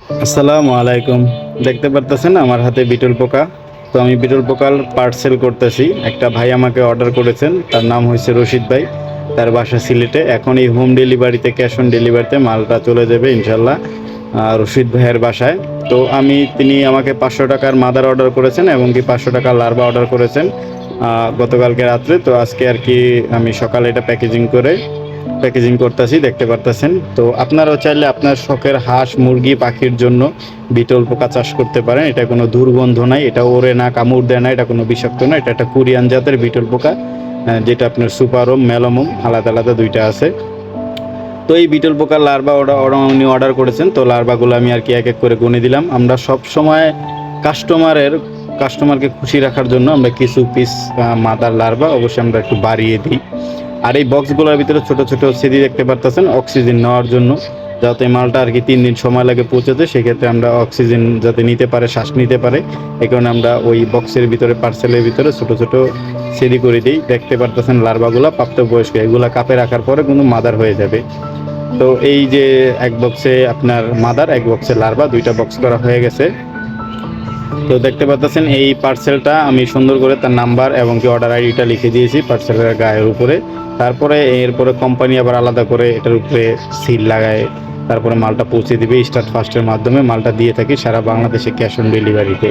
আসসালামু আলাইকুম। দেখতে পারতেছেন আমার হাতে বিটল পোকা। তো আমি বিটল পোকার পার্সেল করতেছি। একটা ভাই আমাকে অর্ডার করেছেন, তার নাম হয়েছে রশিদ ভাই। তার বাসা সিলেটে। এখন এই হোম ডেলিভারিতে, ক্যাশ অন ডেলিভারিতে মালটা চলে যাবে ইনশাল্লাহ রশিদ ভাইয়ের বাসায়। তো তিনি আমাকে 500 টাকার মাদার অর্ডার করেছেন এবং কি 500 টাকা লার্ভা অর্ডার করেছেন গতকালকে রাত্রে। তো আজকে আর কি আমি সকালে এটা প্যাকেজিং করতেছি, দেখতে পারতেছেন। তো আপনারাও চাইলে আপনার শখের হাঁস মুরগি পাখির জন্য বিটল পোকা চাষ করতে পারেন। এটা কোনো দুর্গন্ধ নাই, এটা ওড়ে না, কামড় দেয় না, এটা কোনো বিষাক্ত না। এটা একটা কোরিয়ান জাতের বিটল পোকা, যেটা আপনার সুপারোম মেলোমোম আলাদা আলাদা দুইটা আছে। তো এই বিটল পোকার লার্ভা উনি অর্ডার করেছেন। তো লার্ভাগুলো আমি আর কি এক এক করে গুনে দিলাম। আমরা সব সময় কাস্টমারকে খুশি রাখার জন্য আমরা কিছু পিস মাদার লার্ভা অবশ্যই আমরা একটু বাড়িয়ে দিই। আর এই বক্সগুলোর ভিতরে ছোট ছোট সিডি দেখতে পারতেছেন অক্সিজেন নেওয়ার জন্য, যাতে মালটা আর কি 3 দিন সময় লাগে পৌঁছাতে। সেক্ষেত্রে আমরা অক্সিজেন যাতে নিতে পারে, শ্বাস নিতে পারে, এই কারণে আমরা ওই বক্সের ভিতরে, পার্সেলের ভিতরে ছোট ছোট সিডি করে দিই। দেখতে পারতেছেন লার্ভাগুলো প্রাপ্তবয়স্ক, এগুলা কাপে রাখার পরে কিন্তু মাদার হয়ে যাবে। তো এই যে এক বক্সে আপনার মাদার, এক বক্সে লার্ভা, দুইটা বক্স করা হয়ে গেছে। তো দেখতে পাচ্ছেন এই পার্সেলটা আমি সুন্দর করে তার নাম্বার এবং কি অর্ডার আইডিটা লিখে দিয়েছি পার্সেলের গায়ের উপরে। তারপরে এরপরে কোম্পানি আবার আলাদা করে এটার উপরে সিল লাগায়, তারপরে মালটা পৌঁছে দিবে স্টার্ট ফাস্টের মাধ্যমে। মালটা দিয়ে থাকি সারা বাংলাদেশে ক্যাশ অন ডেলিভারিতে।